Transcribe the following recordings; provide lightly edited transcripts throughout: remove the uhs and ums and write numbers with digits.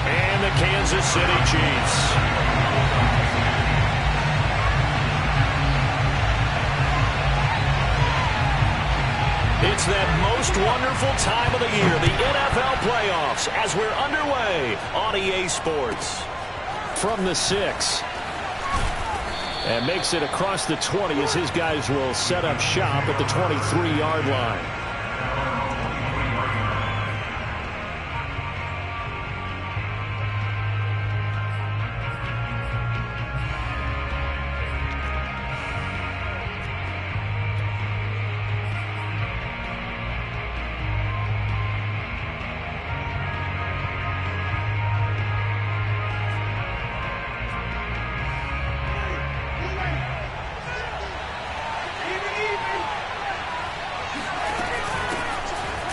And the Kansas City Chiefs. It's that most wonderful time of the year, the NFL playoffs, as we're underway on EA Sports. From the 6. And makes it across the 20 as his guys will set up shop at the 23-yard line.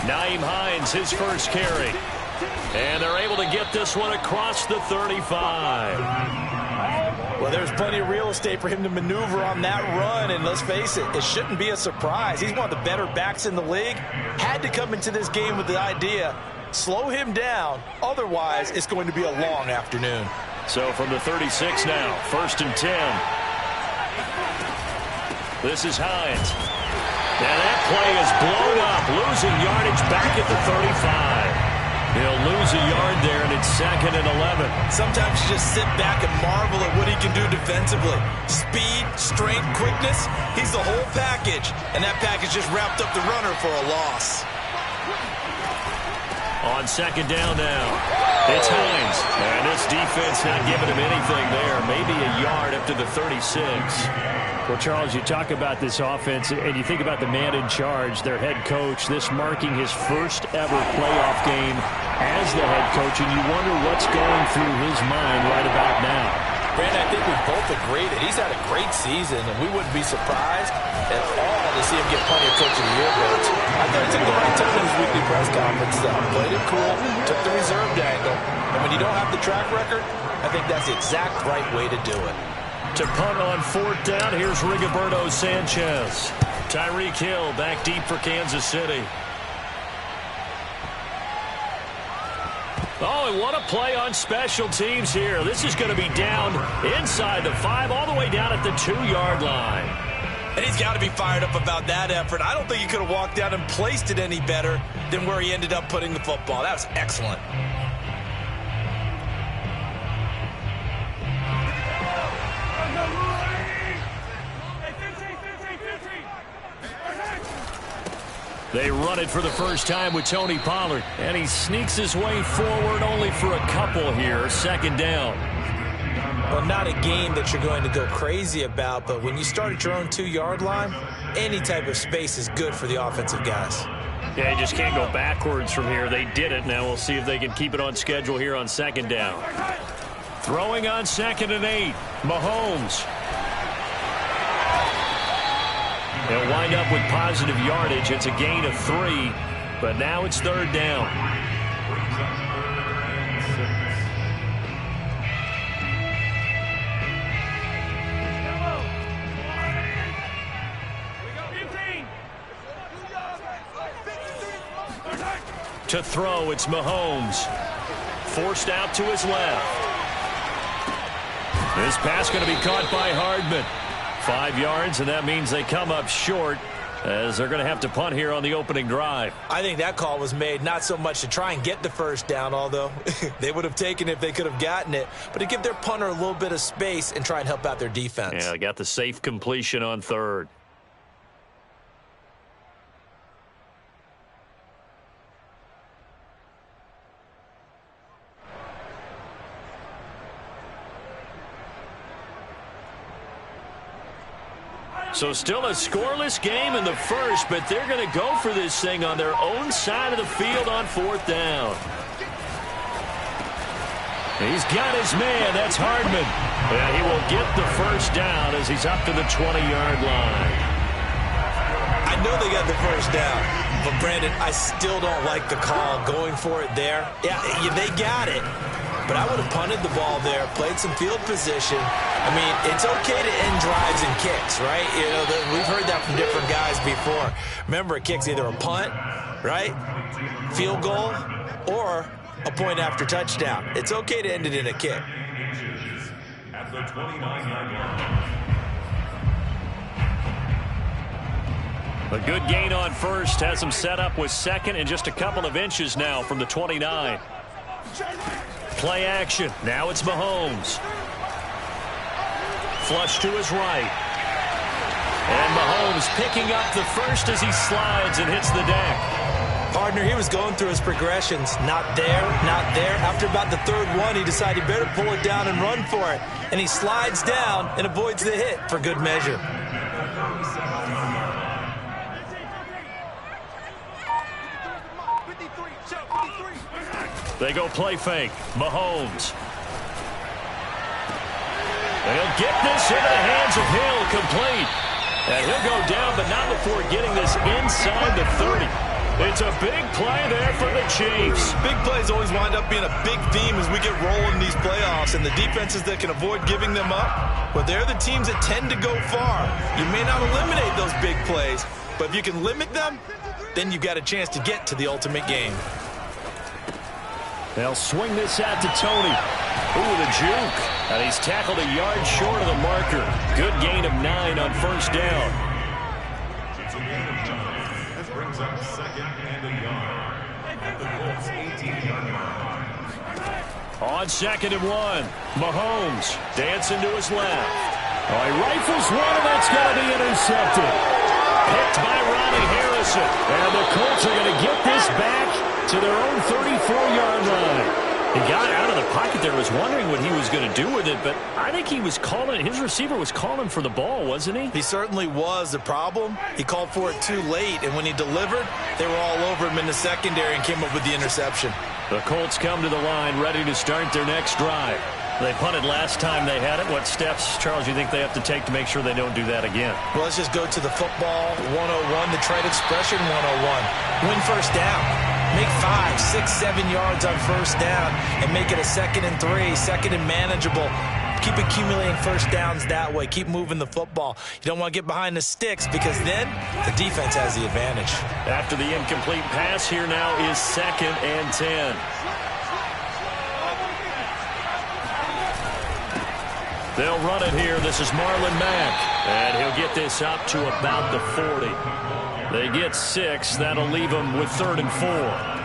Nyheim Hines, his first carry. And they're able to get this one across the 35. Well, there's plenty of real estate for him to maneuver on that run. And let's face it, it shouldn't be a surprise. He's one of the better backs in the league. Had to come into this game with the idea, slow him down. Otherwise, it's going to be a long afternoon. So from the 36 now, 1st and 10. This is Hines. And that play is blown up, losing yardage back at the 35. He'll lose a yard there, and it's 2nd and 11. Sometimes you just sit back and marvel at what he can do defensively. Speed, strength, quickness, he's the whole package. And that package just wrapped up the runner for a loss. On 2nd down now, it's Hines. And this defense not giving him anything there. Maybe a yard up to the 36. Well, Charles, you talk about this offense, and you think about the man in charge, their head coach, this marking his first ever playoff game as the head coach, and you wonder what's going through his mind right about now. Brandon, I think we both agree that he's had a great season, and we wouldn't be surprised at all to see him get plenty of Coach of the Year votes. I thought he took the right tone in his weekly press conference, played it cool, took the reserved angle, and when you don't have the track record, I think that's the exact right way to do it. To punt on 4th down, here's Rigoberto Sanchez. Tyreek Hill back deep for Kansas City. Oh, and what a play on special teams here. This is going to be down inside the 5, all the way down at the 2-yard line. And he's got to be fired up about that effort. I don't think he could have walked down and placed it any better than where he ended up putting the football. That was excellent. They run it for the first time with Tony Pollard. And he sneaks his way forward only for a couple here. 2nd down. Well, not a game that you're going to go crazy about, but when you start at your own 2-yard line, any type of space is good for the offensive guys. Yeah, you just can't go backwards from here. They did it. Now we'll see if they can keep it on schedule here on 2nd down. Throwing on 2nd and 8. Mahomes. They'll wind up with positive yardage. It's a gain of 3, but now it's 3rd down. To throw, it's Mahomes. Forced out to his left. This pass going to be caught by Hardman. 5 yards, and that means they come up short as they're going to have to punt here on the opening drive. I think that call was made not so much to try and get the 1st down, although they would have taken it if they could have gotten it, but to give their punter a little bit of space and try and help out their defense. Yeah, they got the safe completion on 3rd. So still a scoreless game in the 1st, but they're going to go for this thing on their own side of the field on 4th down. He's got his man. That's Hardman. Yeah, he will get the 1st down as he's up to the 20-yard line. I know they got the 1st down, but Brandon, I still don't like the call going for it there. Yeah, they got it. But I would have punted the ball there, played some field position. I mean, it's okay to end drives and kicks, right? You know, we've heard that from different guys before. Remember, a kick's either a punt, right, field goal, or a point after touchdown. It's okay to end it in a kick. At the 29-yard line. A good gain on first has him set up with second and just a couple of inches now from the 29. Play action. Now it's Mahomes. Flush to his right. And Mahomes picking up the first as he slides and hits the deck. Partner, he was going through his progressions. Not there, not there. After about the third one, he decided he better pull it down and run for it. And he slides down and avoids the hit for good measure. They go play fake. Mahomes. They'll get this into the hands of Hill, complete. And he'll go down, but not before getting this inside the 30. It's a big play there for the Chiefs. Big plays always wind up being a big theme as we get rolling these playoffs, and the defenses that can avoid giving them up, well, they're the teams that tend to go far. You may not eliminate those big plays, but if you can limit them, then you've got a chance to get to the ultimate game. They'll swing this out to Tony. Ooh, the juke. And he's tackled a yard short of the marker. Good gain of 9 on first down. It's a gain of 9. This brings up second and a yard. At the Colts 18-yard line. On second and 1, Mahomes dancing to his left. Oh, he rifles one, and that's going to be intercepted. Picked by Ronnie Harrison. And the Colts are going to get this back to their own 34-yard line. He got out of the pocket there, was wondering what he was going to do with it, but I think he was calling, his receiver was calling for the ball, wasn't he? He certainly was. The problem, he called for it too late, and when he delivered, they were all over him in the secondary and came up with the interception. The Colts come to the line, ready to start their next drive. They punted last time they had it. What steps, Charles, do you think they have to take to make sure they don't do that again? Well, let's just go to the football 101, the trade expression 101. Win first down. Make 5, 6, 7 yards on first down and make it a 2nd and 3, 2nd and manageable. Keep accumulating first downs that way. Keep moving the football. You don't want to get behind the sticks because then the defense has the advantage. After the incomplete pass, here now is 2nd and 10. They'll run it here. This is Marlon Mack. And he'll get this up to about the 40. They get 6. That'll leave them with 3rd and 4.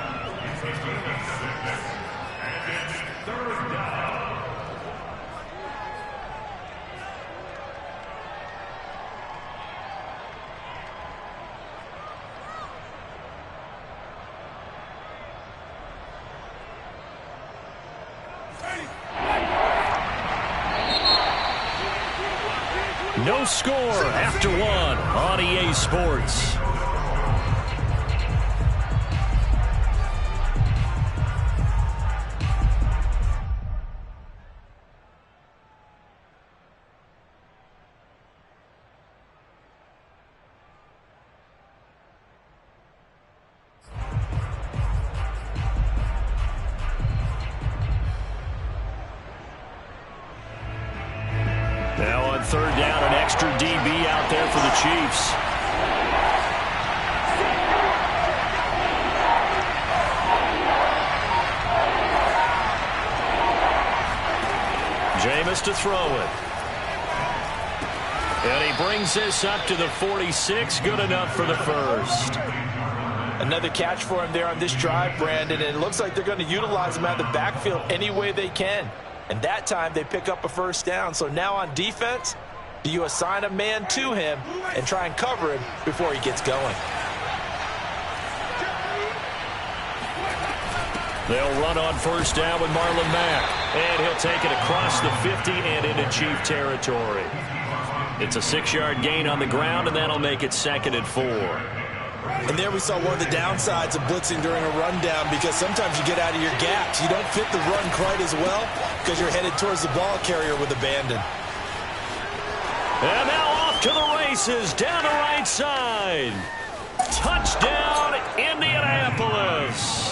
No score after 1 on EA Sports. Now on 3rd down, an extra DB out there for the Chiefs. Jameis to throw it. And he brings this up to the 46. Good enough for the first. Another catch for him there on this drive, Brandon, and it looks like they're going to utilize him out of the backfield any way they can. And that time they pick up a first down. So now on defense, do you assign a man to him and try and cover him before he gets going? They'll run on first down with Marlon Mack. And he'll take it across the 50 and into Chief territory. It's a 6-yard gain on the ground, and that'll make it 2nd and 4. And there we saw one of the downsides of blitzing during a rundown, because sometimes you get out of your gaps. You don't fit the run quite as well because you're headed towards the ball carrier with abandon. And now off to the races down the right side. Touchdown, Indianapolis.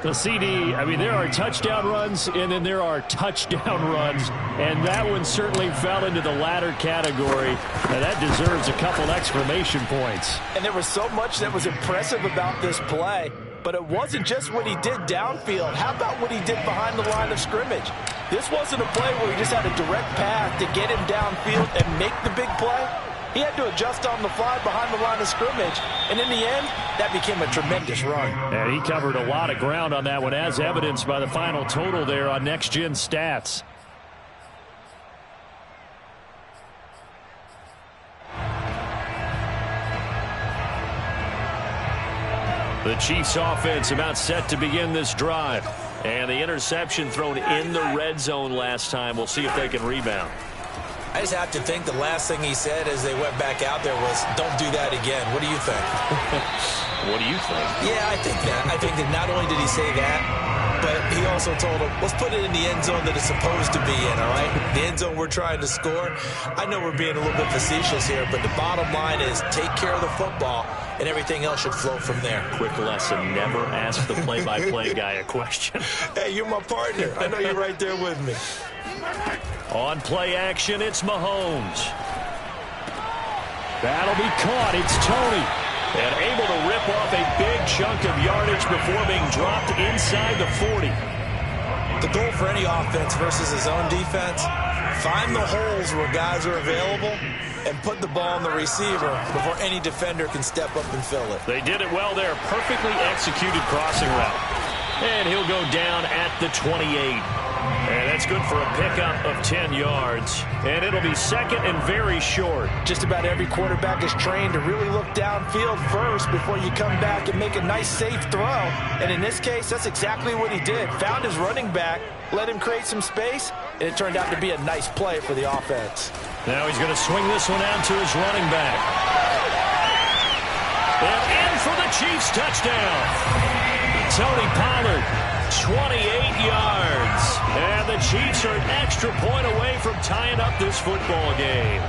The CD, I mean, there are touchdown runs, and then there are touchdown runs, and that one certainly fell into the latter category, and that deserves a couple exclamation points. And there was so much that was impressive about this play, But it wasn't just what he did downfield. How about what he did behind the line of scrimmage? This wasn't a play where he just had a direct path to get him downfield and make the big play. He had to adjust on the fly behind the line of scrimmage. And in the end, that became a tremendous run. And he covered a lot of ground on that one, as evidenced by the final total there on Next Gen Stats. The Chiefs offense about set to begin this drive. And the interception thrown in the red zone last time. We'll see if they can rebound. I just have to think the last thing he said as they went back out there was, don't do that again. What do you think? What do you think? Yeah, I think that not only did he say that, but he also told him, let's put it in the end zone that it's supposed to be in, all right? The end zone we're trying to score. I know we're being a little bit facetious here, but the bottom line is take care of the football, and everything else should flow from there. Quick lesson, never ask the play-by-play guy a question. Hey, you're my partner. I know you're right there with me. On play action, it's Mahomes. That'll be caught. It's Tony. And able to rip off a big chunk of yardage before being dropped inside the 40. The goal for any offense versus his own defense, find the holes where guys are available and put the ball on the receiver before any defender can step up and fill it. They did it well there. Perfectly executed crossing route. And he'll go down at the 28. And that's good for a pickup of 10 yards. And it'll be second and very short. Just about every quarterback is trained to really look downfield first before you come back and make a nice, safe throw. And in this case, that's exactly what he did. Found his running back, let him create some space, and it turned out to be a nice play for the offense. Now he's going to swing this one out to his running back. And in for the Chiefs touchdown. Tony Pollard, 28 yards. And the Chiefs are an extra point away from tying up this football game.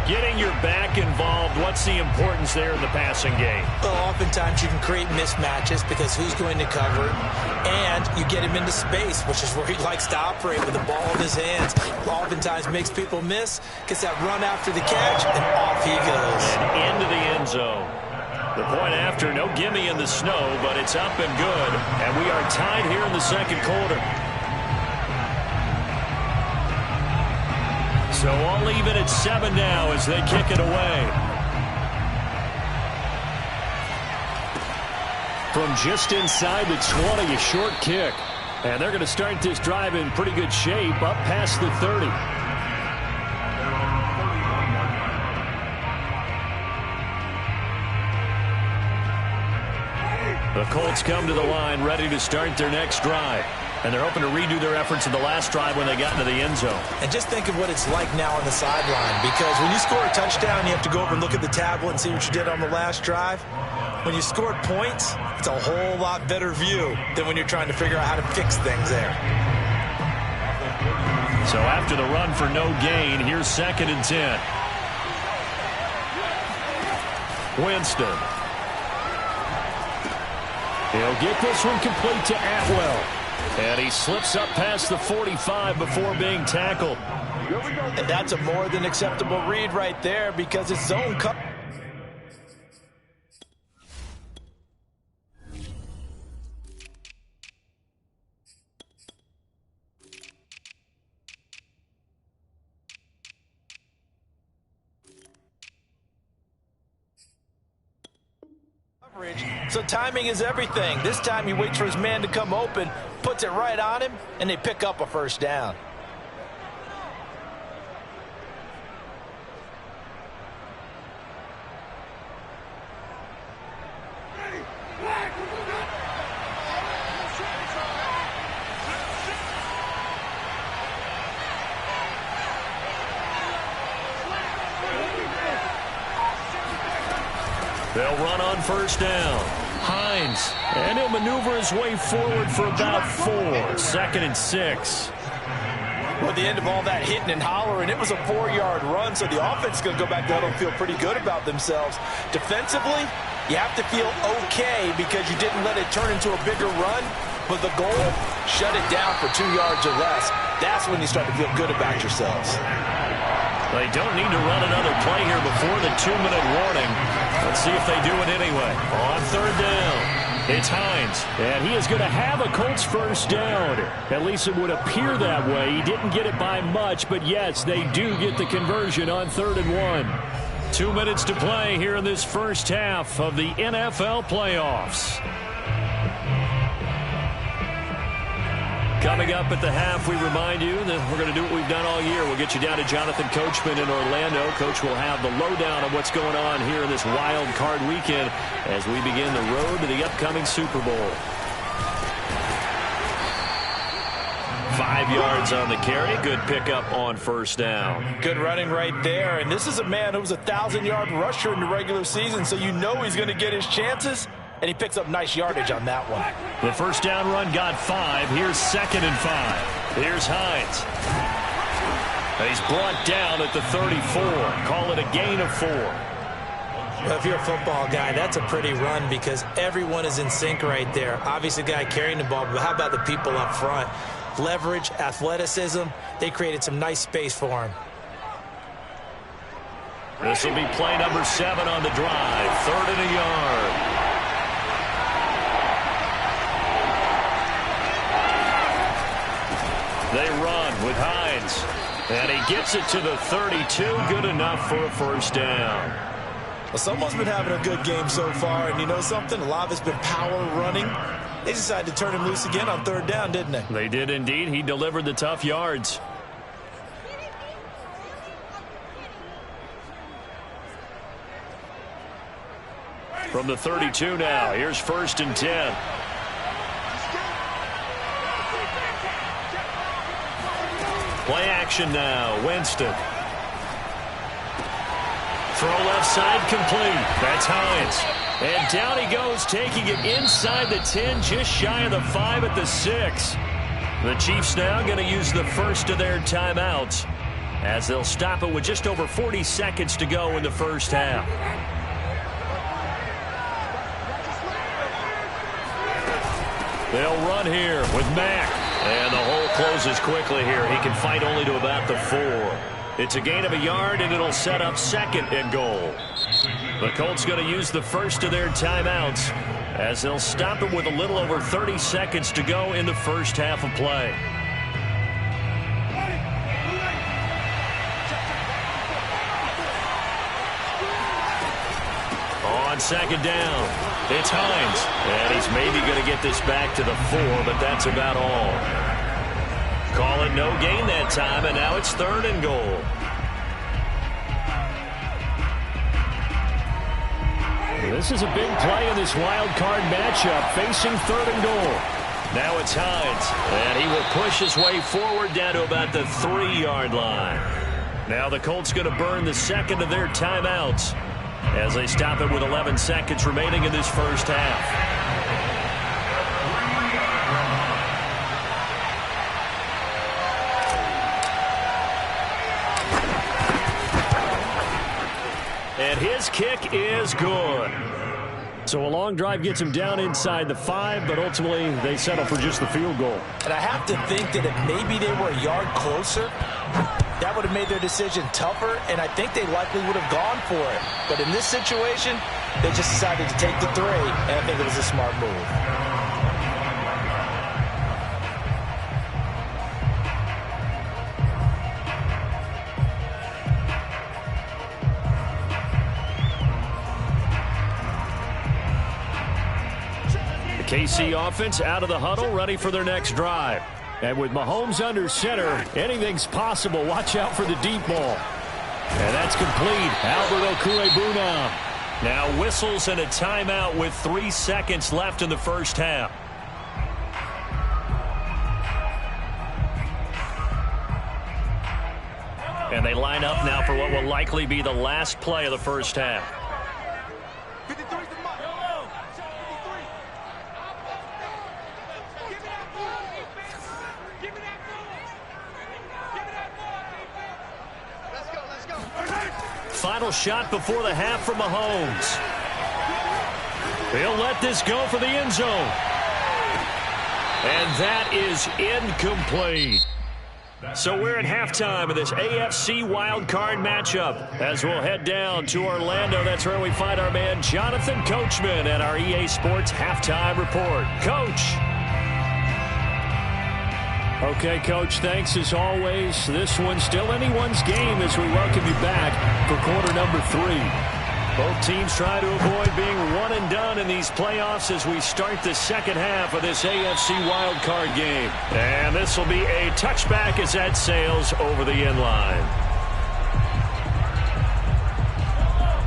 Getting your back involved, what's the importance there in the passing game? Well, oftentimes you can create mismatches because who's going to cover it? And you get him into space, which is where he likes to operate with the ball in his hands. Oftentimes makes people miss, gets that run after the catch, and off he goes. And into the end zone. The point after, no gimme in the snow, but it's up and good. And we are tied here in the second quarter. So all even at 7 now as they kick it away. From just inside the 20, a short kick. And they're going to start this drive in pretty good shape, up past the 30. The Colts come to the line ready to start their next drive. And they're hoping to redo their efforts in the last drive when they got into the end zone. And just think of what it's like now on the sideline, because when you score a touchdown, you have to go over and look at the tablet and see what you did on the last drive. When you scored points, it's a whole lot better view than when you're trying to figure out how to fix things there. So after the run for no gain, here's 2nd and 10. Winston. He'll get this one complete to Atwell. And he slips up past the 45 before being tackled. And that's a more than acceptable read right there because it's zone cut. So timing is everything. This time he waits for his man to come open, puts it right on him, and they pick up a first down. They'll run on first down. Hines, and he'll maneuver his way forward for about 4. 2nd and 6. Well, at the end of all that hitting and hollering, it was a 4-yard run, so the offense is going to go back down and feel pretty good about themselves. Defensively, you have to feel okay because you didn't let it turn into a bigger run, but the goal, shut it down for 2 yards or less. That's when you start to feel good about yourselves. They don't need to run another play here before the 2-minute warning. Let's see if they do it anyway. On 3rd down. It's Hines, and he is going to have a Colts first down. At least it would appear that way. He didn't get it by much, but yes, they do get the conversion on 3rd and 1. 2 minutes to play here in this first half of the NFL playoffs. Coming up at the half, we remind you that we're going to do what we've done all year. We'll get you down to Jonathan Coachman in Orlando. Coach will have the lowdown on what's going on here in this wild card weekend as we begin the road to the upcoming Super Bowl. 5 yards on the carry. Good pickup on first down. Good running right there. And this is a man who was a 1,000-yard rusher in the regular season, so you know he's going to get his chances. And he picks up nice yardage on that one. The first down run got 5. Here's 2nd and 5. Here's Hines. He's brought down at the 34. Call it a gain of 4. Well, if you're a football guy, that's a pretty run because everyone is in sync right there. Obviously, the guy carrying the ball, but how about the people up front? Leverage, athleticism. They created some nice space for him. This will be play number 7 on the drive. 3rd and a yard. They run with Hines. And he gets it to the 32. Good enough for a first down. Well, someone's been having a good game so far. And you know something? A lot of it's been power running. They decided to turn him loose again on 3rd down, didn't they? They did indeed. He delivered the tough yards. From the 32 now. Here's 1st and 10. Play action now. Winston. Throw left side complete. That's Hines. And down he goes, taking it inside the 10, just shy of the 5 at the 6. The Chiefs now going to use the first of their timeouts as they'll stop it with just over 40 seconds to go in the first half. They'll run here with Mack. And the hole closes quickly here. He can fight only to about the 4. It's a gain of a yard, and it'll set up 2nd and goal. The Colts going to use the first of their timeouts as they'll stop it with a little over 30 seconds to go in the first half of play. On 2nd down, it's Hines. And he's maybe going to get this back to the 4, but that's about all. Call it no gain that time, and now it's 3rd and goal. This is a big play in this wild card matchup, facing 3rd and goal. Now it's Hines, and he will push his way forward down to about the 3-yard line. Now the Colts going to burn the 2nd of their timeouts as they stop it with 11 seconds remaining in this first half. And his kick is good. So a long drive gets him down inside the 5, but ultimately they settle for just the field goal. And I have to think that if maybe they were a yard closer, that would have made their decision tougher, and I think they likely would have gone for it. But in this situation, they just decided to take the 3, and I think it was a smart move. KC offense out of the huddle, ready for their next drive. And with Mahomes under center, anything's possible. Watch out for the deep ball. And that's complete. Albert Okwuegbunam now whistles and a timeout with 3 seconds left in the first half. And they line up now for what will likely be the last play of the first half. Final shot before the half from Mahomes. He'll let this go for the end zone. And that is incomplete. So we're at halftime of this AFC wildcard matchup. As we'll head down to Orlando, that's where we find our man Jonathan Coachman at our EA Sports Halftime Report. Coach. Okay, Coach, thanks as always. This one's still anyone's game as we welcome you back for quarter number 3. Both teams try to avoid being one and done in these playoffs as we start the second half of this AFC wildcard game. And this will be a touchback as that sails over the end line.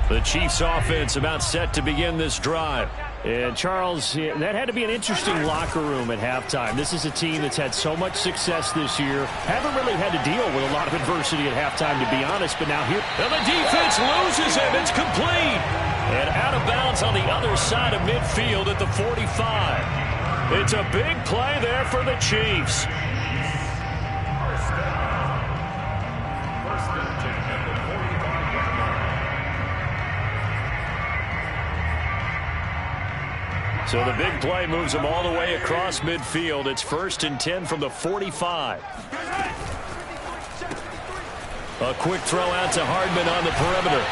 The Chiefs offense about set to begin this drive. And, Charles, that had to be an interesting locker room at halftime. This is a team that's had so much success this year. Haven't really had to deal with a lot of adversity at halftime, to be honest. But now here, and the defense loses him. It's complete. And out of bounds on the other side of midfield at the 45. It's a big play there for the Chiefs. So the big play moves them all the way across midfield. It's 1st and 10 from the 45. A quick throw out to Hardman on the perimeter.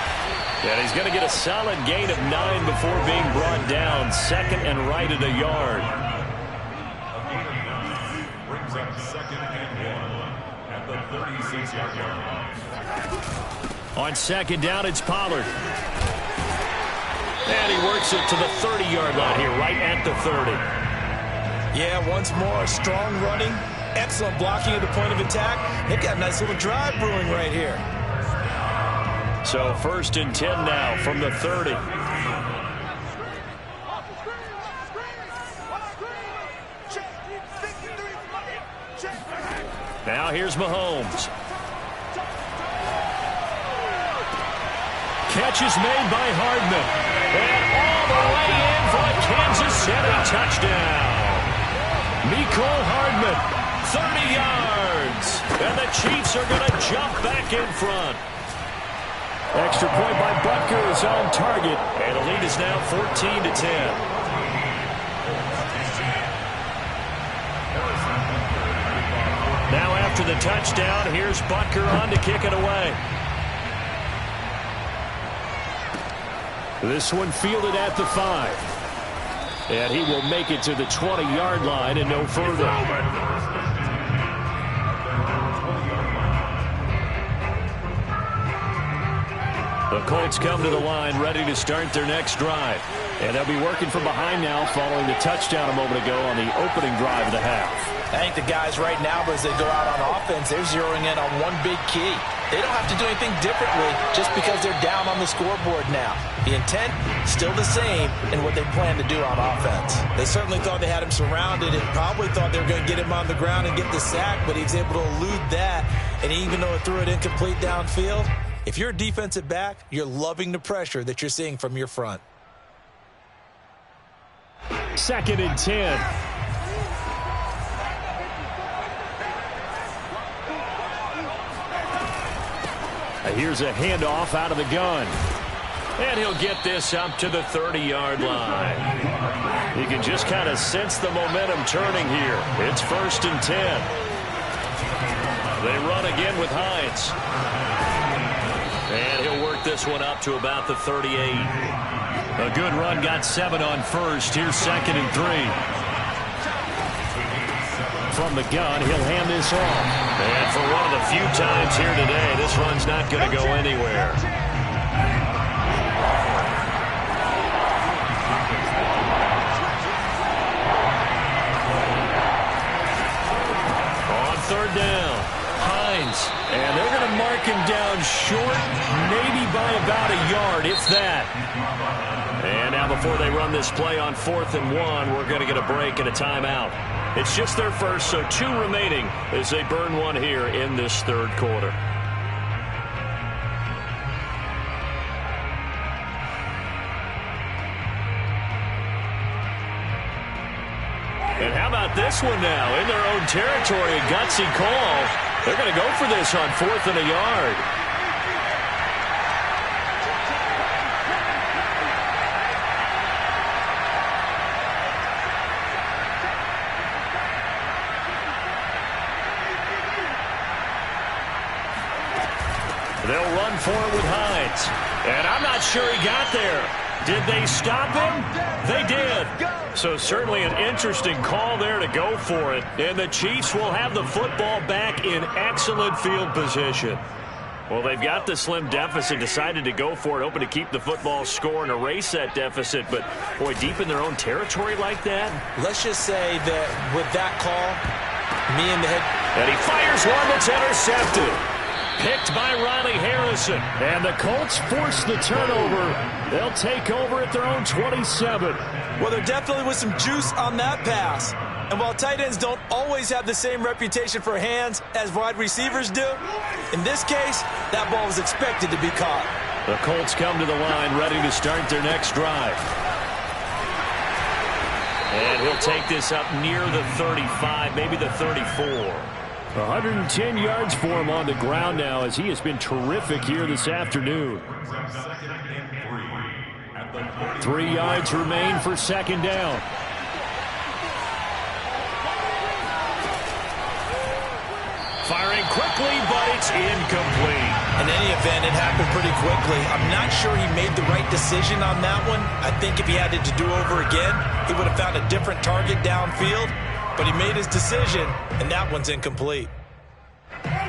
And he's going to get a solid gain of 9 before being brought down. 2nd and right at a yard. A gain of 9 brings up 2nd and 1 at the 36-yard line. On 2nd down, it's Pollard. And he works it to the 30-yard line here, right at the 30. Yeah, once more, strong running, excellent blocking at the point of attack. They've got a nice little drive brewing right here. So 1st and 10 now from the 30. Now here's Mahomes. Catch is made by Hardman. And all the way in for a Kansas City touchdown. Mecole Hardman, 30 yards. And the Chiefs are going to jump back in front. Extra point by Butker is on target. And the lead is now 14 to 10. Now after the touchdown, here's Butker on to kick it away. This one fielded at the 5. And he will make it to the 20-yard line and no further. The Colts come to the line ready to start their next drive. And they'll be working from behind now following the touchdown a moment ago on the opening drive of the half. I think the guys right now, as they go out on offense, they're zeroing in on one big key. They don't have to do anything differently just because they're down on the scoreboard now. The intent, still the same in what they plan to do on offense. They certainly thought they had him surrounded and probably thought they were going to get him on the ground and get the sack, but he was able to elude that. And even though it threw it incomplete downfield, if you're a defensive back, you're loving the pressure that you're seeing from your front. 2nd and 10. Here's a handoff out of the gun. And he'll get this up to the 30-yard line. You can just kind of sense the momentum turning here. It's 1st and 10. They run again with Hines. And he'll work this one up to about the 38. A good run, got 7 on 1st. Here's 2nd and 3. From the gun, he'll hand this off. And for one of the few times here today, this run's not going to go anywhere. On 3rd down, Hines. And they're going to mark him down short, maybe by about a yard, if that. And now before they run this play on 4th and 1, we're going to get a break and a timeout. It's just their first, so 2 remaining as they burn one here in this 3rd quarter. And how about this one now? In their own territory, a gutsy call. They're going to go for this on 4th and a yard. run for it with Hines. And I'm not sure he got there. Did they stop him? They did. So certainly an interesting call there to go for it. And the Chiefs will have the football back in excellent field position. Well, they've got the slim deficit, decided to go for it, hoping to keep the football score and erase that deficit. But, boy, deep in their own territory like that. Let's just say that with that call, me and the head. And he fires one that's intercepted. Picked by Riley Harrison. And the Colts force the turnover. They'll take over at their own 27. Well, there definitely was some juice on that pass. And while tight ends don't always have the same reputation for hands as wide receivers do, in this case, that ball was expected to be caught. The Colts come to the line ready to start their next drive. And he'll take this up near the 35, maybe the 34. 110 yards for him on the ground now as he has been terrific here this afternoon. 3 yards remain for second down. Firing quickly, but it's incomplete. In any event, it happened pretty quickly. I'm not sure he made the right decision on that one. I think if he had it to do over again, he would have found a different target downfield. But he made his decision, and that one's incomplete.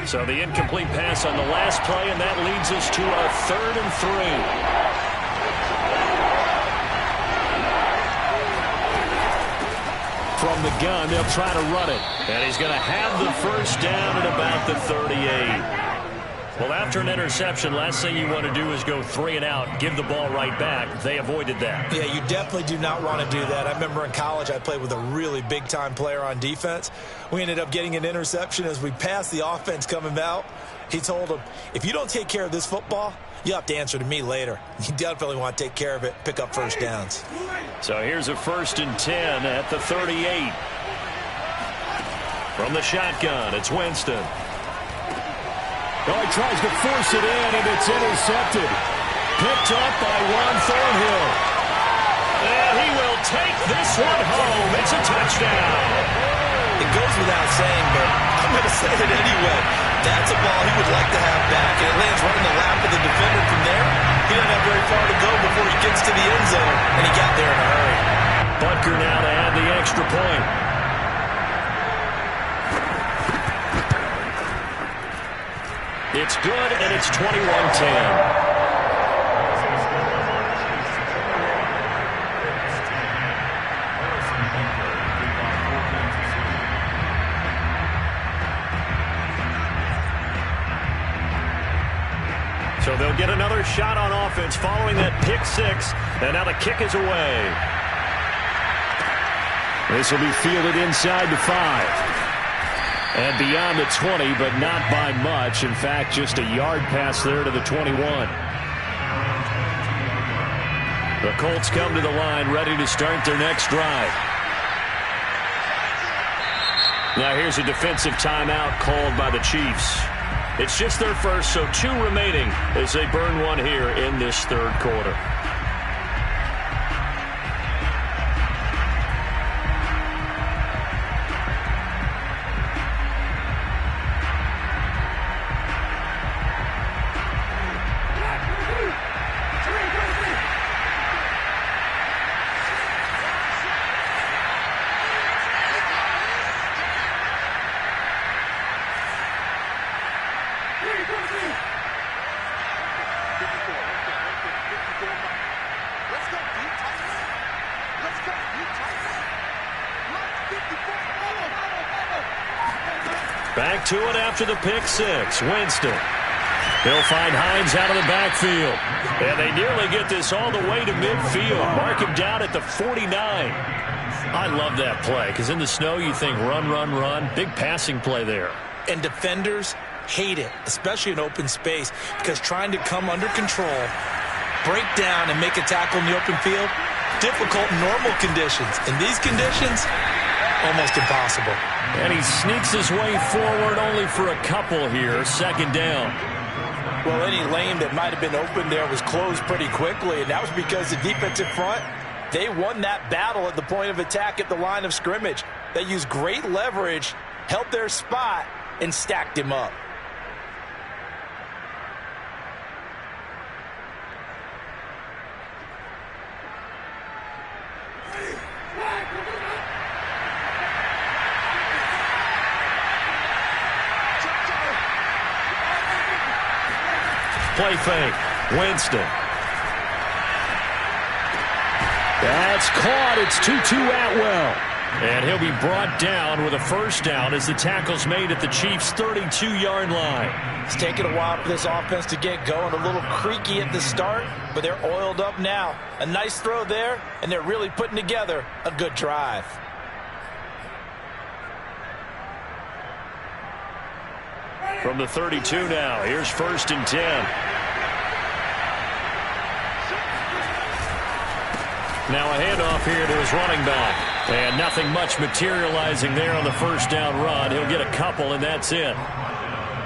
So the incomplete pass on the last play, and that leads us to a 3rd and 3. From the gun, they'll try to run it. And he's going to have the first down at about the 38. Well, after an interception, last thing you want to do is go 3 and out, give the ball right back. They avoided that. Yeah, you definitely do not want to do that. I remember in college I played with a really big-time player on defense. We ended up getting an interception as we passed the offense coming out. He told him, if you don't take care of this football, you have to answer to me later. You definitely want to take care of it, pick up first downs. So here's a 1st and 10 at the 38. From the shotgun, it's Winston. Oh, he tries to force it in, and it's intercepted. Picked up by Juan Thornhill. And he will take this one home. It's a touchdown. It goes without saying, but I'm going to say it anyway. That's a ball he would like to have back, and it lands right in the lap of the defender from there. He didn't have very far to go before he gets to the end zone, and he got there in a hurry. Butker now to add the extra point. It's good, and it's 21-10. So they'll get another shot on offense following that pick 6, and now the kick is away. This will be fielded inside the 5. And beyond the 20, but not by much. In fact, just a yard pass there to the 21. The Colts come to the line ready to start their next drive. Now here's a defensive timeout called by the Chiefs. It's just their first, so 2 remaining as they burn one here in this 3rd quarter. Back to it after the pick 6. Winston. He'll find Hines out of the backfield. And they nearly get this all the way to midfield. Mark him down at the 49. I love that play because in the snow you think run, run, run. Big passing play there. And defenders hate it, especially in open space, because trying to come under control, break down, and make a tackle in the open field, difficult in normal conditions. In these conditions, almost impossible. And he sneaks his way forward only for a couple here. 2nd down. Well, any lane that might have been open there was closed pretty quickly, and that was because the defensive front, they won that battle at the point of attack at the line of scrimmage. They used great leverage, held their spot, and stacked him up. Play fake. Winston. That's caught. It's 2-2 Atwell. And he'll be brought down with a first down as the tackle's made at the Chiefs' 32-yard line. It's taken a while for this offense to get going. A little creaky at the start, but they're oiled up now. A nice throw there, and they're really putting together a good drive. From the 32 now, here's 1st and 10. Now a handoff here to his running back. And nothing much materializing there on the first down run. He'll get a couple, and that's it.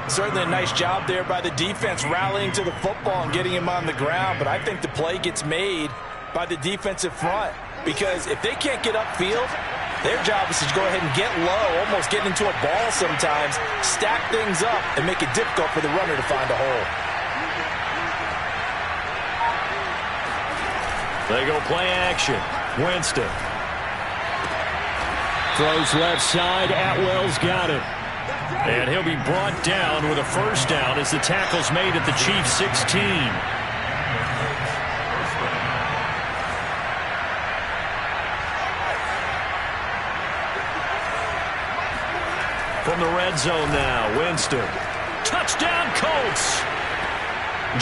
Certainly a nice job there by the defense rallying to the football and getting him on the ground. But I think the play gets made by the defensive front. Because if they can't get upfield, their job is to go ahead and get low, almost get into a ball sometimes, stack things up, and make it difficult for the runner to find a hole. They go play action. Winston. Throws left side. Atwell's got it. And he'll be brought down with a first down as the tackle's made at the Chiefs' 16. From the red zone now, Winston. Touchdown, Colts.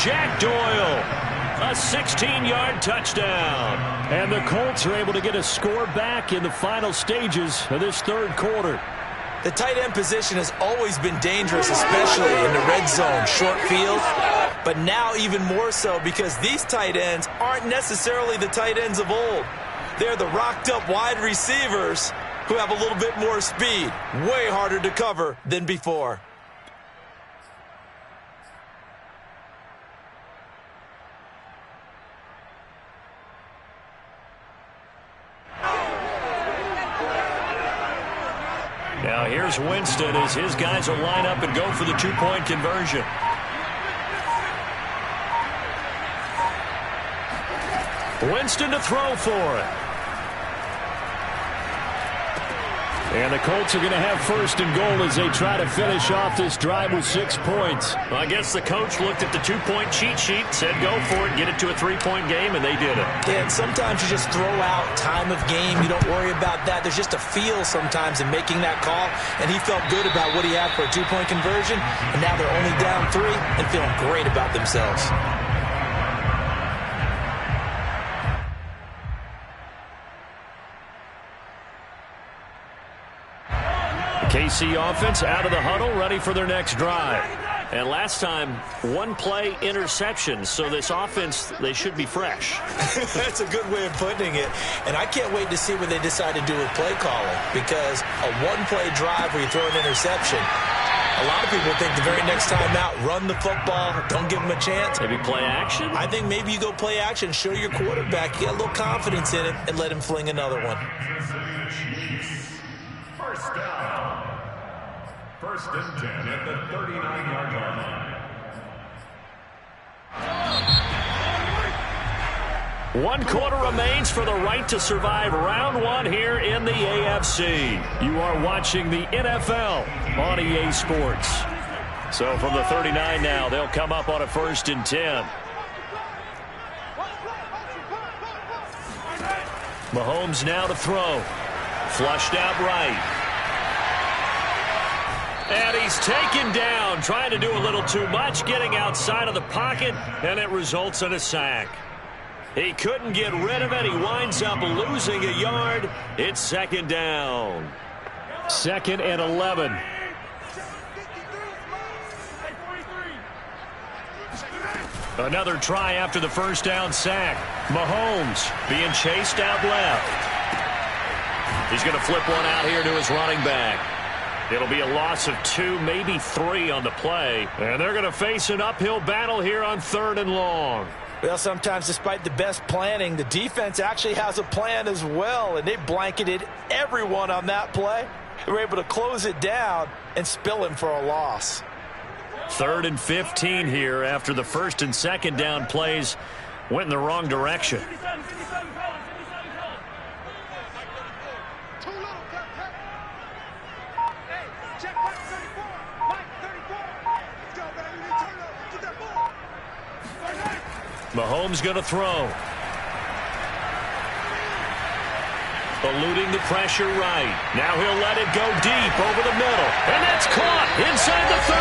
Jack Doyle. A 16-yard touchdown. And the Colts are able to get a score back in the final stages of this third quarter. The tight end position has always been dangerous, especially in the red zone, short field. But now even more so because these tight ends aren't necessarily the tight ends of old. They're the rocked-up wide receivers who have a little bit more speed. Way harder to cover than before. Now here's Winston as his guys will line up and go for the two-point conversion. Winston to throw for it. And the Colts are going to have 1st and goal as they try to finish off this drive with 6 points. Well, I guess the coach looked at the two-point cheat sheet, said go for it, get it to a 3-point game, and they did it. Yeah, and sometimes you just throw out time of game. You don't worry about that. There's just a feel sometimes in making that call, and he felt good about what he had for a two-point conversion, and now they're only down 3 and feeling great about themselves. KC offense out of the huddle, ready for their next drive. And last time, one play interception, so this offense, they should be fresh. That's a good way of putting it. And I can't wait to see what they decide to do with play calling, because a one-play drive where you throw an interception, a lot of people think the very next time out, run the football, don't give them a chance. Maybe play action? I think maybe you go play action, show your quarterback, you got a little confidence in it, and let him fling another one. First down. 1st and 10 at the 39-yard line. 1 quarter remains for the right to survive round 1 here in the AFC. You are watching the NFL on EA Sports. So from the 39 now, they'll come up on a 1st and 10. Mahomes now to throw. Flushed out right. And he's taken down, trying to do a little too much, getting outside of the pocket, and it results in a sack. He couldn't get rid of it. He winds up losing a yard. It's 2nd down. 2nd and 11. Another try after the first down sack. Mahomes being chased out left. He's going to flip one out here to his running back. It'll be a loss of 2, maybe 3 on the play. And they're going to face an uphill battle here on 3rd and long. Well, sometimes despite the best planning, the defense actually has a plan as well, and they blanketed everyone on that play. They were able to close it down and spill him for a loss. 3rd and 15 here after the 1st and 2nd down plays went in the wrong direction. Mahomes going to throw. Eluding the pressure right. Now he'll let it go deep over the middle. And that's caught inside the 30.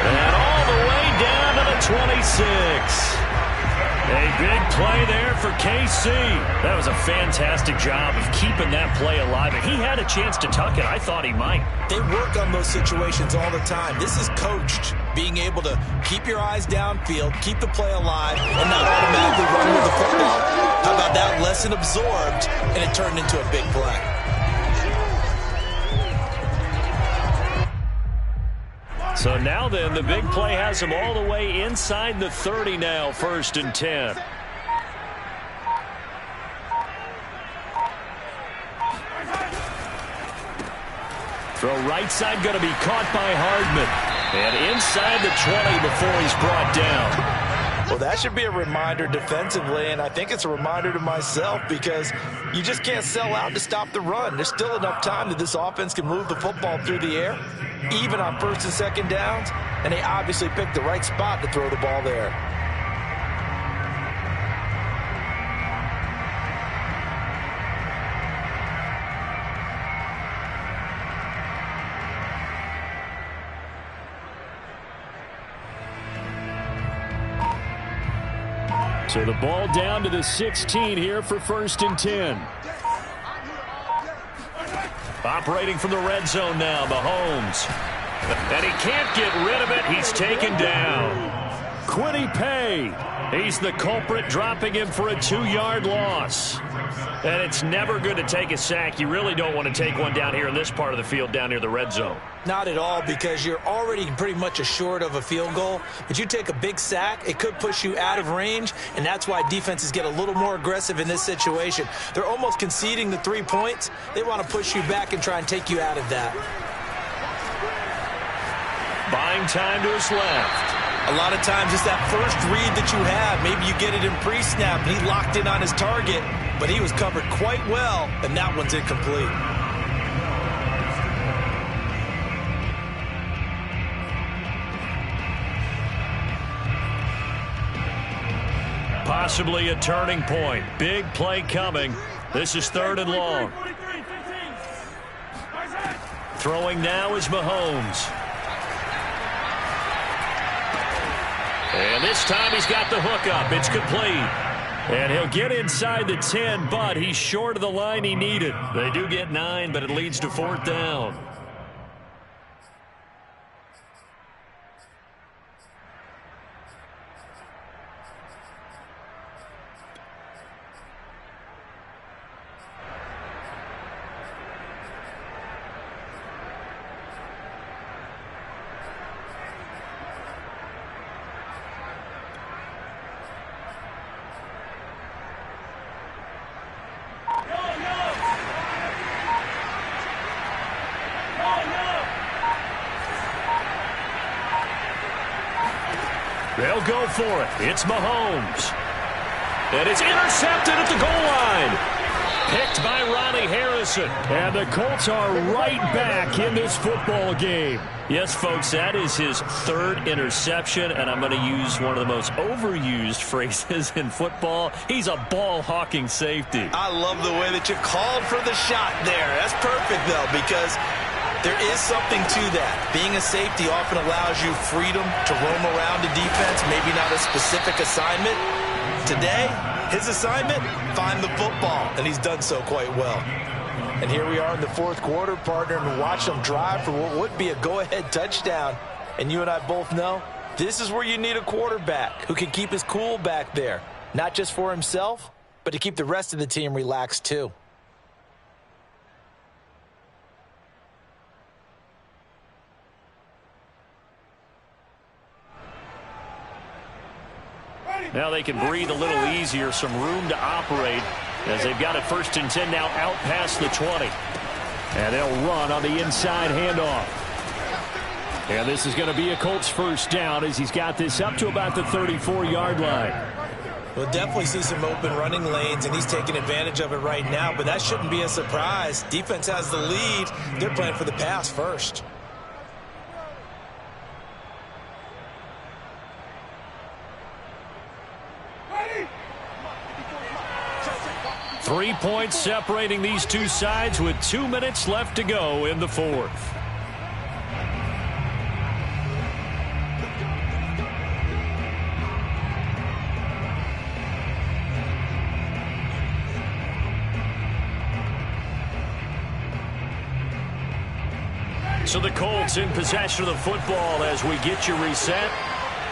And all the way down to the 26. A big play there for KC. That was a fantastic job of keeping that play alive. And he had a chance to tuck it. I thought he might. They work on those situations all the time. This is coached, being able to keep your eyes downfield, keep the play alive, and not automatically run with the football. How about that lesson absorbed, and it turned into a big play? So now then, the big play has him all the way inside the 30 now, 1st and 10. Throw right side going to be caught by Hardman. And inside the 20 before he's brought down. Well, that should be a reminder defensively, and I think it's a reminder to myself because you just can't sell out to stop the run. There's still enough time that this offense can move the football through the air, even on 1st and 2nd downs, and they obviously picked the right spot to throw the ball there. So the ball down to the 16 here for 1st and 10. Operating from the red zone now, Mahomes. And he can't get rid of it. He's taken down. Kwity Paye. He's the culprit, dropping him for a 2-yard loss. And it's never good to take a sack. You really don't want to take one down here in this part of the field, down near the red zone. Not at all, because you're already pretty much assured of a field goal. But you take a big sack, it could push you out of range, and that's why defenses get a little more aggressive in this situation. They're almost conceding the 3 points. They want to push you back and try and take you out of that. Buying time to his left. A lot of times it's that first read that you have. Maybe you get it in pre-snap, and he locked in on his target, but he was covered quite well, and that one's incomplete. Possibly a turning point. Big play coming. This is 3rd and long. Throwing now is Mahomes. And this time he's got the hook up. It's complete. And he'll get inside the 10, but he's short of the line he needed. They do get 9, but it leads to 4th down. They'll go for it. It's Mahomes. And it's intercepted at the goal line. Picked by Ronnie Harrison. And the Colts are right back in this football game. Yes, folks, that is his 3rd interception, and I'm going to use one of the most overused phrases in football. He's a ball-hawking safety. I love the way that you called for the shot there. That's perfect, though, because there is something to that. Being a safety often allows you freedom to roam around the defense, maybe not a specific assignment. Today, his assignment, find the football, and he's done so quite well. And here we are in the 4th quarter, partner, and watch them drive for what would be a go-ahead touchdown. And you and I both know this is where you need a quarterback who can keep his cool back there, not just for himself, but to keep the rest of the team relaxed too. Now they can breathe a little easier, some room to operate as they've got it 1st and 10 now out past the 20. And they'll run on the inside handoff. And this is going to be a Colts 1st down as he's got this up to about the 34-yard line. We'll definitely see some open running lanes, and he's taking advantage of it right now, but that shouldn't be a surprise. Defense has the lead. They're playing for the pass first. 3 points separating these two sides with 2 minutes left to go in the fourth. So the Colts in possession of the football as we get you reset.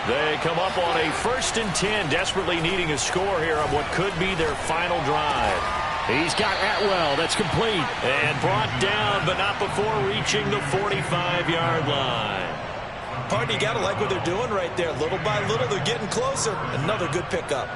They come up on a 1st and 10, desperately needing a score here on what could be their final drive. He's got Atwell. That's complete. And brought down, but not before reaching the 45-yard line. Pardon, you got to like what they're doing right there. Little by little, they're getting closer. Another good pickup.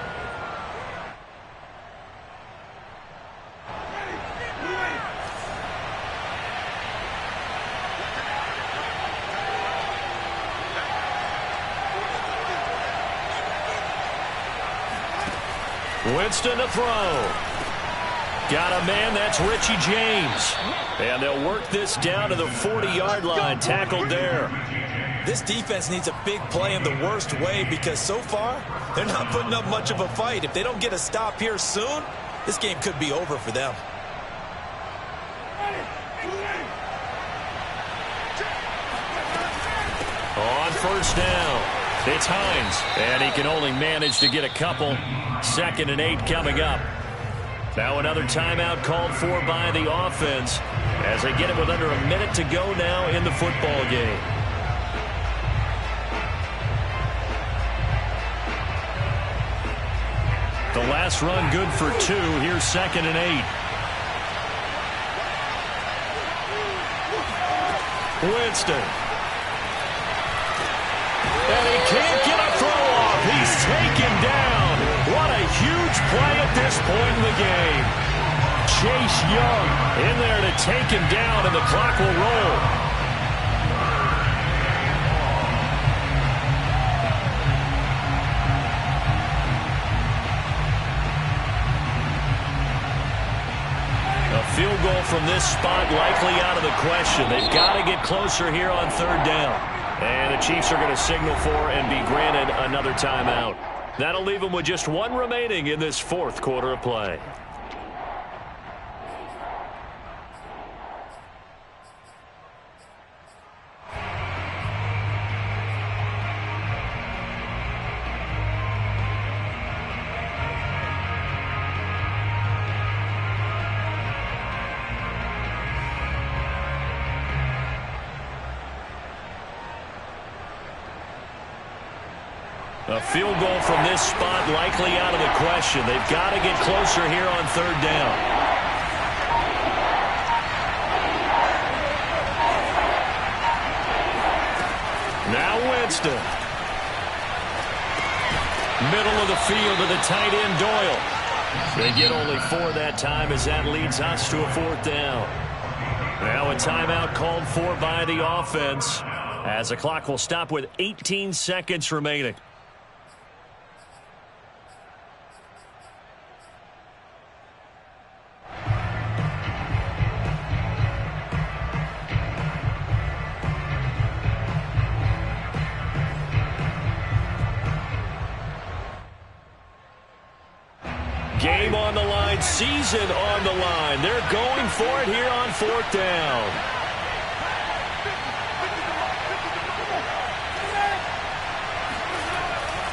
Winston to throw. Got a man, that's Richie James. And they'll work this down to the 40-yard line, tackled there. This defense needs a big play in the worst way because so far, they're not putting up much of a fight. If they don't get a stop here soon, this game could be over for them. On 1st down, it's Hines. And he can only manage to get a couple. 2nd and 8 coming up. Now another timeout called for by the offense as they get it with under a minute to go now in the football game. The last run good for 2. Here's 2nd and 8. Winston. And he can't get a throw off. He's taken down. What a huge play at this point in the game. Chase Young in there to take him down, and the clock will roll. A field goal from this spot likely out of the question. They've got to get closer here on 3rd down. And the Chiefs are going to signal for and be granted another timeout. That'll leave them with just 1 remaining in this 4th quarter of play. A field goal from this spot likely out of the question. They've got to get closer here on 3rd down. Now Winston. Middle of the field to the tight end Doyle. They get only 4 that time as that leads us to a 4th down. Now a timeout called for by the offense as the clock will stop with 18 seconds remaining. Game on the line, season on the line. They're going for it here on 4th down.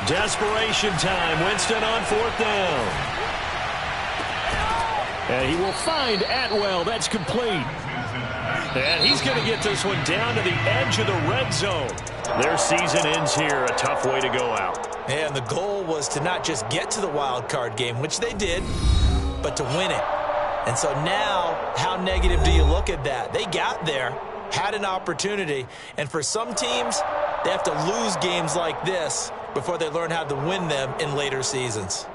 Desperation time. Winston on 4th down. And he will find Atwell. That's complete. And he's going to get this one down to the edge of the red zone. Their season ends here. A tough way to go out. And the goal was to not just get to the wild card game, which they did, but to win it. And so now, how negative do you look at that? They got there, had an opportunity, and for some teams, they have to lose games like this before they learn how to win them in later seasons.